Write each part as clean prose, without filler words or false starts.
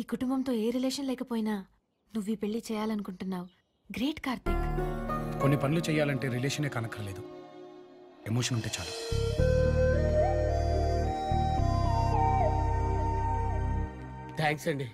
ఈ కుటుంబంతో ఏ రిలేషన్ లేకపోయినా నువ్వు ఈ పెళ్లి చేయాలనుకుంటున్నావు. గ్రేట్ కార్తిక్. కొన్ని పనులు చేయాలంటే రిలేషనే కనక్కర్లేదు, ఎమోషన్ ఉంటే చాలు. థ్యాంక్స్ అండి.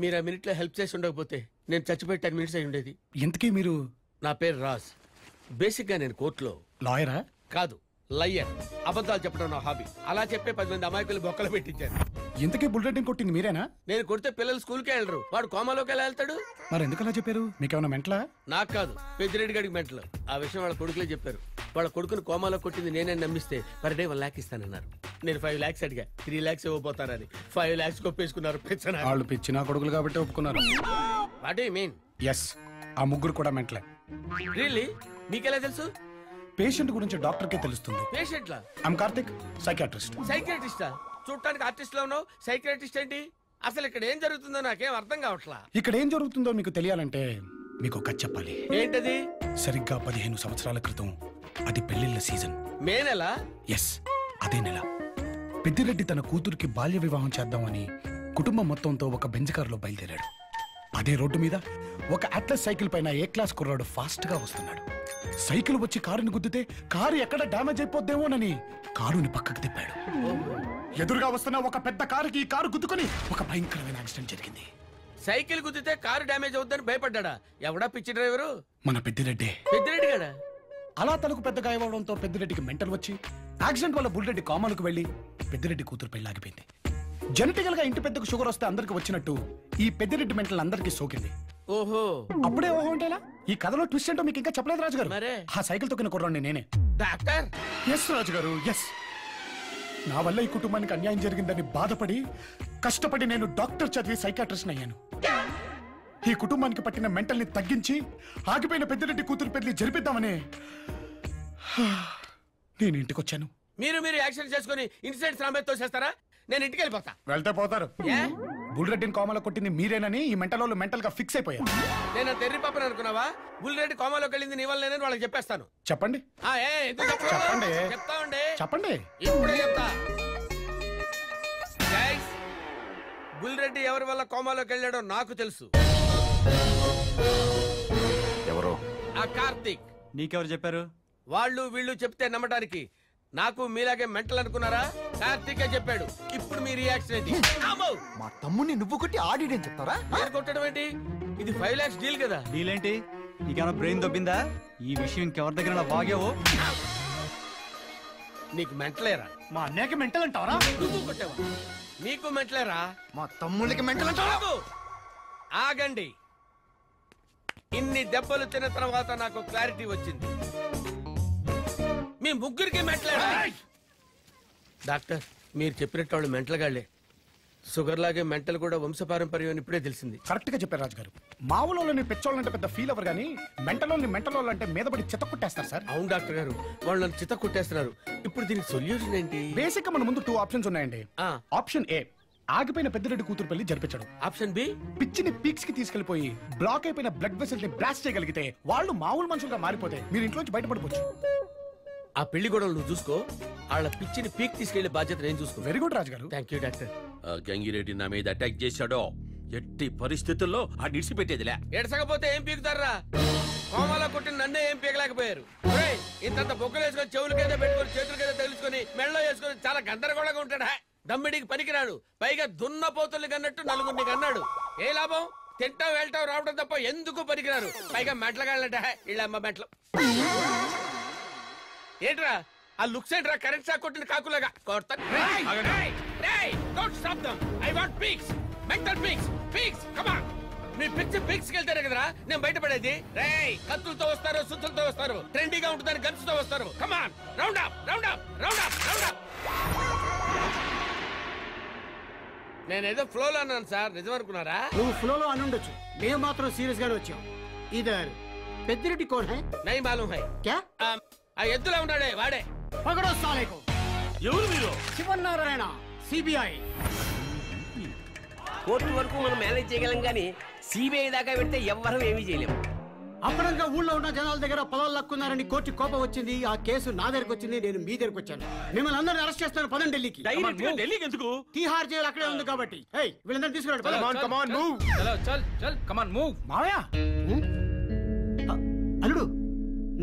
మీరు ఆ మినిట్లో హెల్ప్ చేసి ఉండకపోతే నేను చచ్చిపోయి 10 minutes అయి ఉండేది. ఇంతకీ మీరు? నా పేరు రాజ్. బేసిక్గా నేను కోర్టులో లాయరా? కాదు, లయ్యర్. అబద్ధాలు చెప్పడం నా హాబీ. అలా చెప్పే 10 మంది అమాయకులు బొక్కలు పెట్టించాను. ఇంతకీ బుల్ రైడింగ్ కొట్టింది మీరేనా? నేను కొడితే పిల్లలు స్కూల్కి వెళ్ళరు, వాడు కోమాలోకి ఎలా వెళ్తాడు? మరి ఎందుకు అలా చెప్పారు? మీకేమైనా మెంటలా? నాకు కాదు, పెద్దిరెడ్డి గడికి మెంటలు. ఆ విషయం వాళ్ళ కొడుకులే చెప్పారు. వాళ్ళ కొడుకుని కోమాలో కొట్టింది నేనే నమ్మిస్తే పర్ డే 1 lakh ఇస్తానన్నారు. నేను 5 lakhs అడిగా, 3 lakhs ఇవ్వబోతారని 5 lakhs కొప్పేసుకున్నారు. వాళ్ళు పిచ్చిన కొడుకులు కాబట్టి ఒప్పుకున్నారు. What you mean? ఎస్, ఆ ముగ్గురు కూడా మెంటలే. రియల్లీ? మీకెలా తెలుసు? పేషెంట్ గురించి డాక్టర్కే తెలుస్తుంది. పేషెంట్లా? I'm Karthik, psychiatrist. సైకియాట్రిస్టా? చూడటానికి ఆర్టిస్ట్ లో ఉన్నావు, సైకియాట్రిస్ట్ ఏంటి? అసలు ఇక్కడ ఏం జరుగుతుందో నాకేం అర్థం కావట్లా. ఇక్కడ ఏం జరుగుతుందో మీకు తెలియాలంటే మీకు ఒక కథ చెప్పాలి. ఏంటది? సరిగ్గా 15 సంవత్సరాల క్రితం అది పెళ్లిళ్ళ సీజన్. మే నెల? ఎస్, అదే నెల. పెద్దిరెడ్డి తన కూతురికి బాల్య వివాహం చేద్దామని కుటుంబం మొత్తంతో ఒక బెంజ్ కారులో బయలుదేరాడు. అదే రోడ్డు మీద ఒక అట్లస్ సైకిల్ పైన ఏ క్లాస్ కుర్రాడు ఫాస్ట్ గా వస్తున్నాడు. సైకిల్ వచ్చి కారుని గుద్దితే కారు ఎక్కడ డ్యామేజ్ అయిపోద్దేమోనని కారుని పక్కకు తిప్పాడు. ఎదురుగా వస్తున్న ఒక పెద్ద కారుకి ఈ కారు గుద్దుకొని ఒక భయంకరమైన యాక్సిడెంట్ జరిగింది. సైకిల్ గుద్దితే కారు డ్యామేజ్ అవుతుందని భయపడ్డా? ఎవడా పిచ్చి డ్రైవరు? మన పెద్దిరెడ్డి. పెద్దిరెడ్డి గడా? అలా తనకు పెద్ద గాయవడంతో పెద్దిరెడ్డికి మెంటల్ వచ్చి యాక్సిడెంట్ వల్ల బుల్రెడ్డి కామాలకు వెళ్లి పెద్దిరెడ్డి కూతురు పెళ్లాగిపోయింది. జెనెటికల్ గా ఇంటి పెద్దకు షుగర్ వస్తే అందరికి వచ్చినట్టు ఈ పెద్దిరెడ్డి మెంటల్ అందరికి సోకింది. ఓహో, అప్పుడే ఓహో అంటేలా? ఈ కథలో ట్విస్ట్ ఏంటో మీకు ఇంకా చెప్పలేదు రాజుగారు. ఆ సైకిల్ తొక్కిన కుర్రాడిని నేనే. డాక్టర్? ఎస్ రాజుగారు, ఎస్. నా వల్ల ఈ కుటుంబానికి అన్యాయం జరిగిందని బాధపడి కష్టపడి నేను డాక్టర్ చదివి సైకాట్రిస్ట్ అయ్యాను. ఈ కుటుంబానికి పట్టిన మెంటల్ ని తగ్గించి ఆగిపోయిన పెద్దిరెడ్డి కూతురు పెళ్లి జరిపిద్దామని నేను ఇంటికి వచ్చాను. మీరు యాక్సిడెంట్ చేసుకుని ఇన్సిడెంట్స్ రామేతో చేస్తారా? నేను ఇంటికి వెళ్ళిపోతా. వెళ్తే పోతారు. బుల్రెడ్డిని కోమాలో కొట్టింది మీరేనని ఈ మెంటల్ వాళ్ళు మెంటల్ గా ఫిక్స్ అయిపోయారు. నేను తెర్రి పాపని అనుకున్నావా? బుల్రెడ్డి కోమాలోకి వెళ్ళింది నీ వల్ల నేనని వాళ్ళకి చెప్పేస్తాను. చెప్పండి. చెప్పండి. చెప్తా ఉండే. చెప్పండి. ఇప్పుడే చెప్తా. బుల్రెడ్డి ఎవరి వల్ల కోమాలోకి వెళ్ళాడో నాకు తెలుసు. ఎవరో? ఆ కార్తీక్. నీకెవరు చెప్పారు? వాళ్ళు వీళ్ళు చెప్తే నమ్మటానికి. నాకు మీలాగే మెంటల్ అనుకున్నారా? కార్తీకే చెప్పాడు. ఇప్పుడు మీ రియాక్షన్ ఏంటి? మా తమ్ముడిని నువ్వు కొట్టి ఆడిడని చెప్తారా? నేను కొట్టడం ఏంటి? ఇది 5 lakhs డీల్ కదా. డీల్ ఏంటి? నీకేమైనా బ్రెయిన్ దొబ్బిందా? ఈ విషయం ఇంకెవరి దగ్గర బాగావో. నీకు మెంటలేరా? మా అన్నయ్యకి మెంటల్ అంటావరా? నువ్వు కొట్టావా? నీకు మెంటలేరా? మా తమ్ముళ్ళకి మెంటల్ అంటావా? ఆగండి. ఇన్ని దెబ్బలు తిన్న తర్వాత నాకు క్లారిటీ వచ్చింది. మీ ముగ్గురికి మెంటలేరా? డాక్టర్, మీరు చెప్పినట్టు వాళ్ళు మెంటల్ గాళ్లే. షుగర్ లాగే మెంటల్ కూడా వంశపారంపర్యం ఇప్పుడే తెలిసింది. కరెక్ట్ గా చెప్పారు రాజు గారు. మావులోని పెచ్చోళ్ళంటే పెద్ద ఫీల్ అవ్వరు కానీ మెంటలోని మెంటల్ అంటే మీద పడి చిత్త కొట్టేస్తారు సార్. అవును డాక్టర్ గారు, వాళ్ళు నన్ను చిత్త కొట్టేస్తున్నారు. ఇప్పుడు దీనికి సొల్యూషన్ ఏంటి? బేసిక్ గా మన ముందు 2 ఆప్షన్స్ ఉన్నాయండి. ఆప్షన్ ఏ, ఆగిపోయిన పెద్దిరెడ్డి కూతురు పెళ్లి జరిపించడం. ఆప్షన్ బి, పిచ్చిని పీక్స్ కి తీసుకెళ్లిపోయి బ్లాక్ అయిపోయిన బ్లడ్ వెసల్స్ ని బ్లాస్ట్ చేయగలిగితే వాళ్ళు మామూలు మనుషులుగా మారిపోతే మీరు ఇంట్లోంచి బయటపడిపోవచ్చు. ఆ పెళ్లి గొడవలు నువ్వు చూసుకో, వాళ్ళ పిచ్చిని పీక్ తీసుకెళ్లే బాధ్యత నేను చూసుకో. వెరీ గుడ్ రాజు గారు. Thank you doctor. గంగిరెడ్డి నా మీద అటాక్ చేశాడో ఎట్టి పరిస్థితుల్లో ఆ నిడిచిపెట్టేదిలే. ఎడసకపోతే ఏం పీకుతారా? కోమాలో కొట్టిన నన్నే ఏం పీకలేకపోయారు. ఇంత బొక్కలు వేసుకొని చెవులకేదో పెట్టుకొని చేతులకేదో తెలుసుకొని మెళ్ళలో వేసుకొని చాలా గందరగోళంగా ఉంటాడా? దమ్మిడికి పనికిరాడు. పైగా దున్నపోతుల్ని కన్నట్టు నలుగురిని కన్నాడు. ఏ లాభం? తింటాం వెళ్తాం రావడం తప్ప ఎందుకు పనికిరారు. పైగా మెట్లగాళ్ళట వీళ్ళమ్మ మెట్లు. ఏంట్రా ఆ లుక్స్ ఏంట్రా? కరెంట్ షాక్ కొట్టిన కాకులాగా కొడతాను. మీ పిచ్చి పిక్స్ వెళ్తారు కదరా నేను బయటపడేది. రేయ్, కత్తులతో వస్తారు, సుత్తులతో వస్తారు, ట్రెండీగా ఉంటుందని గన్స్ తో వస్తారు. Come on, round up, round up, round up, round up. నేనేదో ఫ్లోలో అన్నాను సార్, నిజం అనుకున్నారా? నువ్వు ఫ్లోలో అని ఉండొచ్చు, మేము మాత్రం సీరియస్ గానే వచ్చాం. Either Peddireddy cone high? నై మాలూమ్ హై. క్యా? ఆ ఎద్దులా ఉన్నాడే వాడే. పగడో సాలేకో. ఎవరు మీరు? శివనారాయణ, సిబిఐ. కోర్టు వరకు మనం మేనేజ్ చేయగలం కానీ సిబిఐ దాకా పెడితే ఎవ్వరం ఏమీ చేయలేము. అప్పుడంగా ఊళ్ళో ఉన్న జనాల దగ్గర పొలాలు లక్కున్నారని కోర్టు కోపం వచ్చింది. ఆ కేసు నా దగ్గరకు వచ్చింది, నేను మీ దగ్గరకు వచ్చాను. మిమ్మల్ని అందరిని అరెస్ట్ చేస్తాను, పదండి ఢిల్లీకి. ఢిల్లీకి ఎందుకు? తీహార్ జైలు అక్కడే ఉంది కాబట్టి. వీళ్ళందరినీ తీసుకురండి. మావయ్య అల్లుడు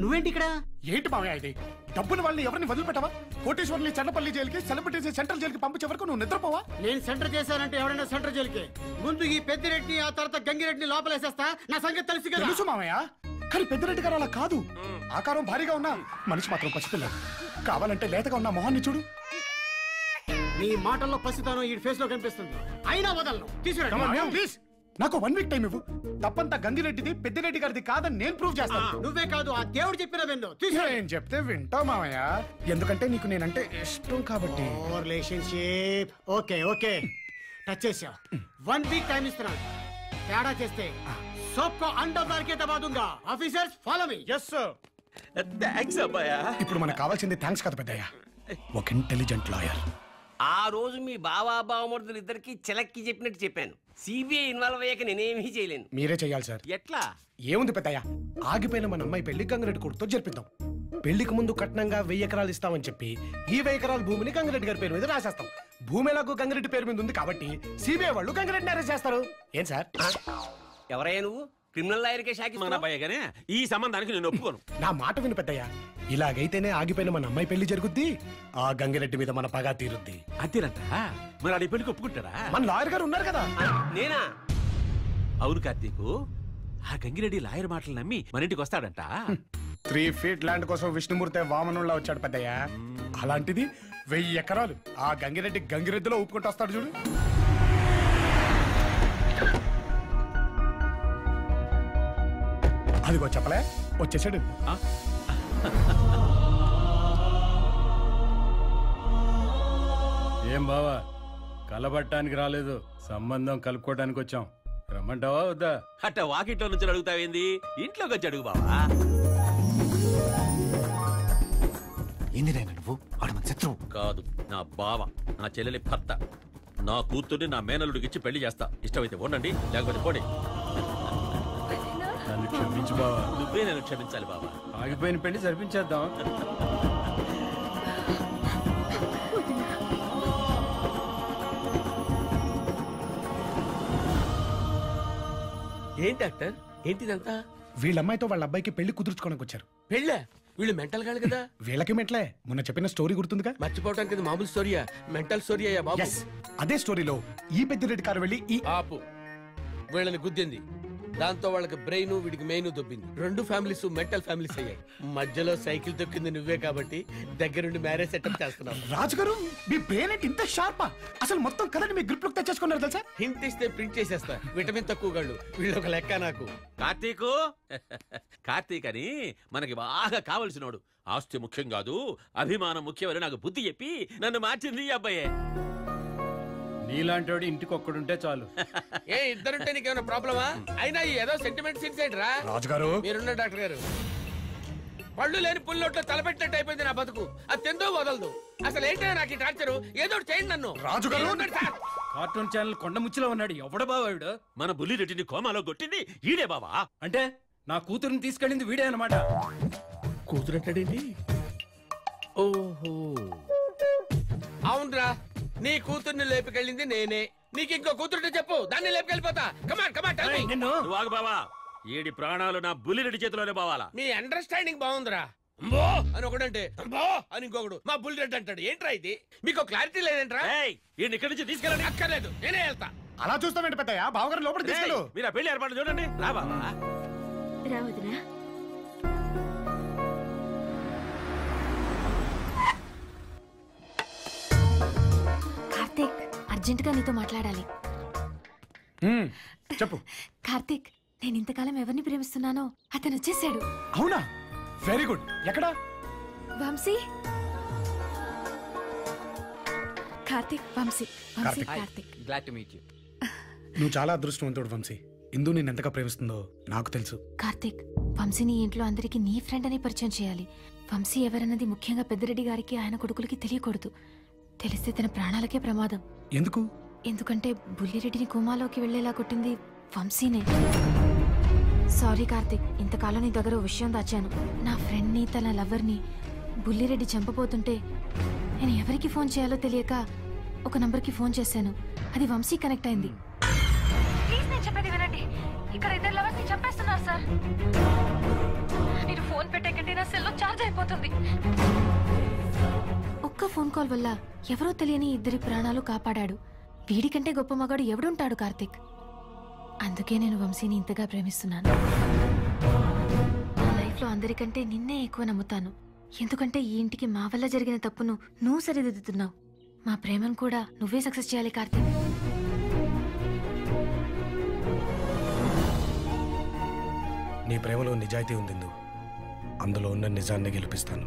నువ్వేంటి ఇక్కడ? ఏంటి మావయ్య ఇది? డబ్బులు వాళ్ళని ఎవరిని వదిలిపెట్టవా? కోటేశ్వరుని చెన్నపల్లి జైలుకి, సెలబ్రిటీస్ సెంట్రల్ జైలుకి పంపించే వరకు నువ్వు నిద్రపోవా? నేను సెంటర్ చేశానంటే ఎవరైనా సెంటర్ జైలుకి. ముందు ఈ పెద్దిరెడ్డిని, ఆ తర్వాత గంగిరెడ్డిని లోపలేసేస్తా. నా సంగతి తెలుసు కదా. తెలుసు మావయ్య, కానీ పెద్దిరెడ్డి గారు అలా కాదు. ఆకారం భారీగా ఉన్నా మనిషి మాత్రం పసిపిల్ల. కావాలంటే లేతగా ఉన్న మొహాన్ని చూడు. నీ మాటల్లో పసితనం ఈ ఫేస్ లో కనిపిస్తుంది. అయినా వదలను. తీసుకురండి ప్లీజ్. నాకు 1 వీక్ టైం ఇవ్వు. తప్పంతా గంగిరెడ్డిది, పెద్దిరెడ్డి గారిది కాదని నేను ప్రూవ్ చేస్తాను. నువ్వే కాదు, ఆ దేవుడు చెప్పిన వెళ్ళు. ఏం చెప్తే వింటావు మావయ్య, ఎందుకంటే నీకు నేనంటే ఇష్టం కాబట్టి. రిలేషన్షిప్ ఓకే ఓకే టచ్ చేసా. 1 వీక్ టైం ఇస్తున్నాను. తేడా చేస్తే సోప్కో అండర్దార్కే దబా దూంగా. Officers follow me. yes sir. Thanks అబ్బాయా. ఇప్పుడు మనకు కావాల్సింది థ్యాంక్స్ కదా పెద్దయ్య, ఒక ఇంటెలిజెంట్ లాయర్. ఆ రోజు మీ బావా బావమరుదులు ఇద్దరికి చిలక్కి చెప్పినట్టు చెప్పాను. సిబిఐ ఇన్వాల్వ్ అయ్యాక నేనేమీ చేయలేను. మీరే చెయ్యాలి సార్. ఎట్లా? ఏముంది పెద్దయ్య, ఆగిపోయిన మన అమ్మాయి పెళ్లి గంగిరెడ్డి కొడుకుతో జరిపిద్దాం. పెళ్లికి ముందు కట్నంగా 1000 ఎకరాలు ఇస్తామని చెప్పి ఈ 1000 ఎకరాల భూమిని గంగిరెడ్డి గారి పేరు మీద రాసేస్తాం. భూమి ఎలాగో గంగిరెడ్డి పేరు మీద ఉంది కాబట్టి సిబిఐ వాళ్ళు గంగిరెడ్డిని అరెస్ట్ చేస్తారు. ఏం సార్? ఎవరయ్యా నువ్వు? క్రిమినల్ లాయర్కే షాకి మన అబ్బాయి గానే ఈ సంబంధానికి నేను ఒప్పుకోను. నా మాట విను పెద్దయ్య, ఇలాగైతేనే ఆగిపోయిన మన అమ్మాయి పెళ్లి జరుగుద్ది, ఆ గంగిరెడ్డి మీద మన పగా తీరుద్ది. అంతేనంట. మరి ఆడి పెళ్లికి ఒప్పుకుంటారా? మన లాయర్ గారు ఉన్నారు కదా. నేనా? అవును కార్తీకు, ఆ గంగిరెడ్డి లాయర్ మాటలు నమ్మి మన ఇంటికి వస్తాడంట. 3 feet ల్యాండ్ కోసం విష్ణుమూర్తి వామనుల్లా వచ్చాడు పెద్దయ్య. అలాంటిది 1000 ఎకరాలు ఆ గంగిరెడ్డి గంగిరెద్దులో ఊపుకుంటూ వస్తాడు చూడు. అదిగో చెప్పలే వచ్చేసాడు. ఏం బావా, కలబట్టానికి రాలేదు, సంబంధం కలుపుకోవడానికి వచ్చాం. రమ్మంటావా వద్దా? అట్ట వాకిట్లో నుంచి అడుగుతావేంది, ఇంట్లోకి వచ్చి అడుగు బావా. ఏంది నాయన నువ్వు? ఆడు మన శత్రువు కాదు, నా బావ, నా చెల్లెలి భర్త. నా కూతుర్ని నా మేనల్లుడికి ఇచ్చి పెళ్లి చేస్తా. ఇష్టమైతే ఉండండి, లేకపోతే పోండి. నన్ను క్షమించు బావా. నువ్వే నన్ను క్షమించాలి బావా. ఆగిపోయిన పెళ్లి జరిపించేద్దాం. ఏంటి డాక్టర్, ఏంటిదంతా? వీళ్ళ అమ్మాయితో వాళ్ళ అబ్బాయికి పెళ్లి కుదుర్చుకోవడానికి వచ్చారు. పెళ్ళా? వీళ్ళు మెంటల్ గాడు కదా. వీళ్ళకి మెట్లే, మొన్న చెప్పిన స్టోరీ గుర్తుందిగా? మర్చిపోవటానికి ఇది మామూలు స్టోరీయా? మెంటల్ స్టోరీ అయ్యా బాబు. Yes, అదే స్టోరీలో ఈ పెద్దిరెడ్డి కారు వెళ్ళి ఈ ఆపు. వీళ్ళని గుద్దింది, దాంతో వాళ్ళకి బ్రెయిన్, వీడికి మెయిన్ దొబ్బింది. 2 ఫ్యామిలీస్ మెంటల్ ఫ్యామిలీస్ అయ్యాయి. మధ్యలో సైకిల్ తొక్కింది నువ్వే కాబట్టి దగ్గరుండి మ్యారేజ్ సెటప్ చేస్తున్నావు. రాజుగారు, మీ బ్రెయిన్ ఏంటి ఇంత షార్పా? అసలు మొత్తం కథని మీ గ్రిప్ లోకి తెచ్చేసుకున్నారు తెలుసా? హింట్ ఇస్తే ప్రింట్ చేసేస్తా. విటమిన్ తక్కువ గాళ్ళు వీళ్ళు ఒక లెక్క నాకు. కార్తీకు కార్తీక్ అని మనకి బాగా కావలసినోడు. ఆస్తి ముఖ్యం కాదు, అభిమానం ముఖ్యమని నాకు బుద్ధి చెప్పి నన్ను మార్చింది ఈ అబ్బాయే. నీలాంటి వాడు ఇంటికి ఒక్కడుంటే చాలు. ఏ ఇద్దరుంటే నీకేమైనా ప్రాబ్లమా? అయినా ఏదో సెంటిమెంట్ సీన్స్ ఏంట్రా? రాజుగారు, మీరున్న డాక్టర్ గారు, పళ్ళు లేని పుల్లొట్లో తలపెట్టినట్టు అయిపోయింది నా బతుకు. అది తిందో వదలదు. అసలు ఏంటో నాకు ఈ టార్చరు. ఏదో చేయండి నన్ను. రాజుగారు, కార్టూన్ ఛానల్ కొండముచ్చిలో ఉన్నాడు. ఎవడ బావాడు? మన బుల్లిరెడ్డిని కోమాలో కొట్టింది ఈడే బావా. అంటే నా కూతురుని తీసుకెళ్ళింది వీడే అనమాట. కూతురంటాడేంటి? ఓహో, అవునరా, నీ కూతుర్ని లేపుకెళ్ళింది నేనే. నీకు ఇంకో కూతురుంటే చెప్పు, దాన్ని లేపుకెళ్ళిపోతా. కమాన్ కమాన్ టెల్ మీ. నువ్వు ఆగు బావా. ఏడి ప్రాణాలు నా బుల్లిరెడ్డి చేతిలోనే బావాలా. మీ అండర్స్టాండింగ్ బాగుందిరా. అంబో అని ఒకడంటే అంబో అని ఇంకొకడు మా బుల్లిరెడ్డి అంటాడు. ఏంట్రా ఇది? మీకు క్లారిటీ లేదంట్రా? ఇక్కడి నుంచి తీసుకెళ్ళండి. అక్కర్లేదు, నేనే వెళ్తా. అలా చూస్తామేంటి పెద్దయ్య? బావగారు లోపలికి తీసుకెళ్ళు. మీరు ఆ పెళ్లి ఏర్పాటు చూడండి. రా బావా. రావదురా. కార్తీక్, అర్జెంట్ గా నీతో మాట్లాడాలి. చెప్పు. కార్తీక్, నేను ఇంతకాలం ఎవరిని ప్రేమిస్తున్నానో అతను వచ్చేసాడు. అవునా? Very good. ఎక్కడా? Vamshi. Karthik, Vamshi. Vamshi, Karthik. Glad to meet you. నువ్వు చాలా అదృష్టవంతుడు వంశీ. ఇందు నేను ఎంతగా ప్రేమిస్తుందో నాకు తెలుసు. కార్తీక్, వంశీని ఇంట్లో అందరికీ నీ ఫ్రెండ్ అని పరిచయం చేయాలి. వంశీ ఎవరన్నది ముఖ్యంగా పెద్దిరెడ్డి గారికి, ఆయన కొడుకులకి తెలియకూడదు. తెలిస్తే తన ప్రాణాలకే ప్రమాదం. ఎందుకు? ఎందుకంటే బుల్లిరెడ్డిని కోమాలోకి వెళ్లేలా కొట్టింది వంశీనే. సారీ కార్తిక్, ఇంతకాలం నీ దగ్గర ఓ విషయం దాచాను. నా ఫ్రెండ్ని తన లవర్ని బుల్లిరెడ్డి చంపబోతుంటే నేను ఎవరికి ఫోన్ చేయాలో తెలియక ఒక నంబర్కి ఫోన్ చేశాను. అది వంశీ కనెక్ట్ అయింది. ప్లీజ్ నేను చెప్పేది వినండి. ఇక్కడ ఇద్దరు లవర్స్ ని చంపేస్తున్నారు సార్. మీరు ఫోన్ పెట్టేకంటే నా సెల్లో ఛార్జ్ అయిపోతుంది. ఒక్క ఫోన్ కాల్ వల్ల ఎవరో తెలియని ఇద్దరి ప్రాణాలు కాపాడాడు. వీడికంటే గొప్ప మగాడు ఎవడుంటాడు కార్తిక్? అందుకే నేను వంశీని ఇంతగా ప్రేమిస్తున్నాను. నా లైఫ్లో అందరికంటే నిన్నే ఎక్కువ నమ్ముతాను. ఎందుకంటే ఈ ఇంటికి మా వల్ల జరిగిన తప్పును నువ్వు సరిదిద్దుతున్నావు. మా ప్రేమను కూడా నువ్వే సక్సెస్ చేయాలి కార్తిక్. నీ ప్రేమలో నిజాయితీ ఉంది, అందులో ఉన్న నిజాన్ని గెలిపిస్తాను.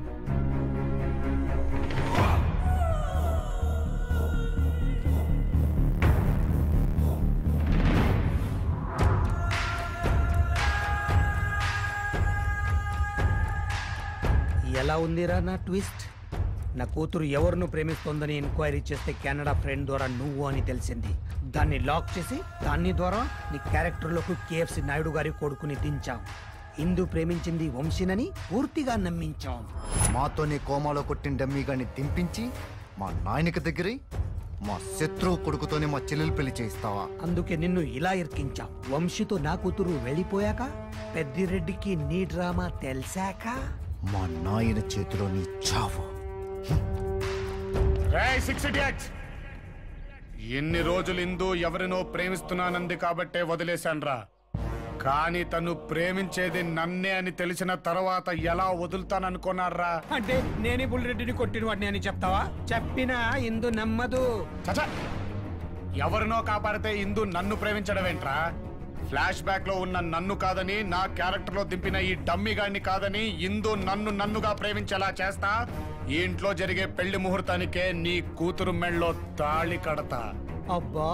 ఎలా ఉందిరా నా ట్విస్ట్? నా కూతురు ఎవరిను ప్రేమిస్తోందని ఎంక్వైరీ చేస్తే కెనడా ఫ్రెండ్ ద్వారా నువ్వు అని తెలిసింది. దాన్ని లాక్ చేసి దాని ద్వారా నీ క్యారెక్టర్లోకి కేఎఫ్సి నాయుడు గారి కొడుకుని దించాం. ఇందు ప్రేమించింది వంశీనని పూర్తిగా నమ్మించాం. మాతోనే కోమాలో కొట్టిన డమ్మీగాన్ని దింపించి మా నాయనకి దగ్గర మా శత్రువు కొడుకుతోనే మా చెల్లెలు పెళ్లి చేయిస్తావా? అందుకే నిన్ను ఇలా ఇరికించాం. వంశీతో నా కూతురు వెళ్ళిపోయాక, పెద్దిరెడ్డికి నీ డ్రామా తెలిసాక మా నాయన చేతిలో నీ చావు. ఎన్ని రోజులు ఇందు ఎవరినో ప్రేమిస్తున్నానంది కాబట్టే వదిలేశాన్రా. కానీ తను ప్రేమించేది నన్నే అని తెలిసిన తర్వాత ఎలా వదులుతాననుకున్నారా? అంటే నేనే బుల్లిరెడ్డిని కొట్టిన వాడిని అని చెప్తావా? చెప్పినా ఇందు నమ్మదు. చచ్చా, ఎవరినో కాపాడితే ఇందు నన్ను ప్రేమించడం ఏంట్రా? ఫ్లాష్ బ్యాక్ లో ఉన్న నన్ను కాదని, నా క్యారెక్టర్ లో దింపిన ఈ డమ్మీ గాడిని కాదని ఇందు నన్నుగా ప్రేమించేలా చేస్తా. ఈ ఇంట్లో జరిగే పెళ్లి ముహూర్తానికే నీ కూతురు మెళ్ళలో తాళి కడతా. అబ్బా,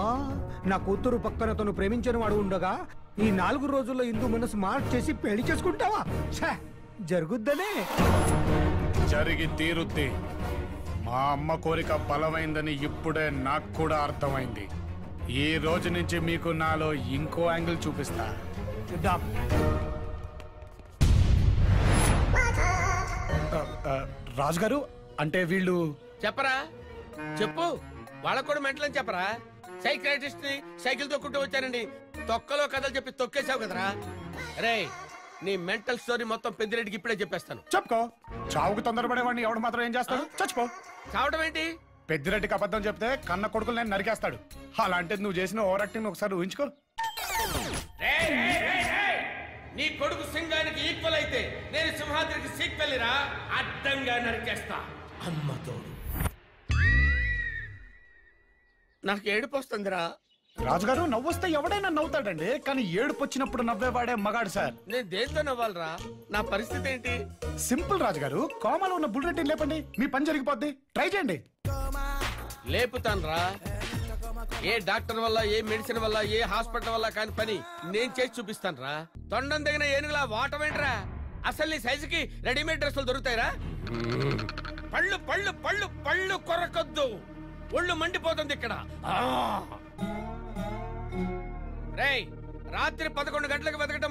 నా కూతురు పక్కన తను ప్రేమించిన వాడు ఉండగా ఈ 4 రోజుల్లో ఇందు మనసు మార్చేసి పెళ్లి చేసుకుంటావా? జరుగుద్దనే. జరిగి తీరుద్ది. మా అమ్మ కోరిక బలమైందని ఇప్పుడే నాకు కూడా అర్థమైంది. ఈ రోజు నుంచి మీకు నాలో ఇంకో యాంగిల్ చూపిస్తా. రాజుగారు, అంటే వీళ్ళు చెప్పరా? చెప్పు. వాళ్ళకు కూడా మెంటలని చెప్పరా? సైకియాట్రిస్ట్ ని సైకిల్ తొక్కుంటూ వచ్చానండి. తొక్కలో కథలు చెప్పి తొక్కేసావు కదరా. రే, నీ మెంటల్ స్టోరీ మొత్తం పెద్దిరెడ్డికి ఇప్పుడే చెప్పేస్తాను. చెప్పుకో. చావుకు తొందరపడేవాడిని ఎవడు మాత్రం ఏం చేస్తాడు? చచ్చిపో. చావడం ఏంటి? పెద్దిరెడ్డికి అబద్ధం చెప్తే కన్న కొడుకులు నేను నరికేస్తాడు. అలాంటిది నువ్వు చేసిన ఓవర్ యాక్టింగ్ ఒకసారి ఊహించుకో. నీ కొడుకు సింగానికి ఈక్వల్ అయితే నేను సింహాద్రికి సీక్వెల్లిరా. అడ్డంగా నరికేస్తా. అమ్మ తోడు. నాకు ఏడుపు వస్తుందిరా. రాజుగారు, నవ్వొస్తే ఎవడైనా నవ్వుతాడండి, కానీ ఏడుపు వచ్చినప్పుడు నవ్వేవాడే మగాడు సార్. నేను దేంతో నవ్వాలరా? నా పరిస్థితి ఏంటి? సింపుల్ రాజుగారు, కోమాలో ఉన్న బుల్రెడ్డిని లేపండి, మీ పని జరిగిపోద్ది. ట్రై చేయండి. లేపుతాన్రా. ఏ డాక్టర్ వల్ల, ఏ మెడిసిన్ వల్ల, ఏ హాస్పిటల్ వల్ల కాని పని నేను చేసి చూపిస్తానురా. తొండం దిగిన ఏనుగులా వాటమేంట్రా? అసలు నీ సైజుకి రెడీమేడ్ డ్రెస్సులు దొరుకుతాయిరా? పళ్ళు పళ్ళు పళ్ళు పళ్ళు కొరకొద్దు. ఒళ్ళు మండిపోతుంది ఇక్కడ. రేయ్, రాత్రి 11 గంటలకు వెతకటం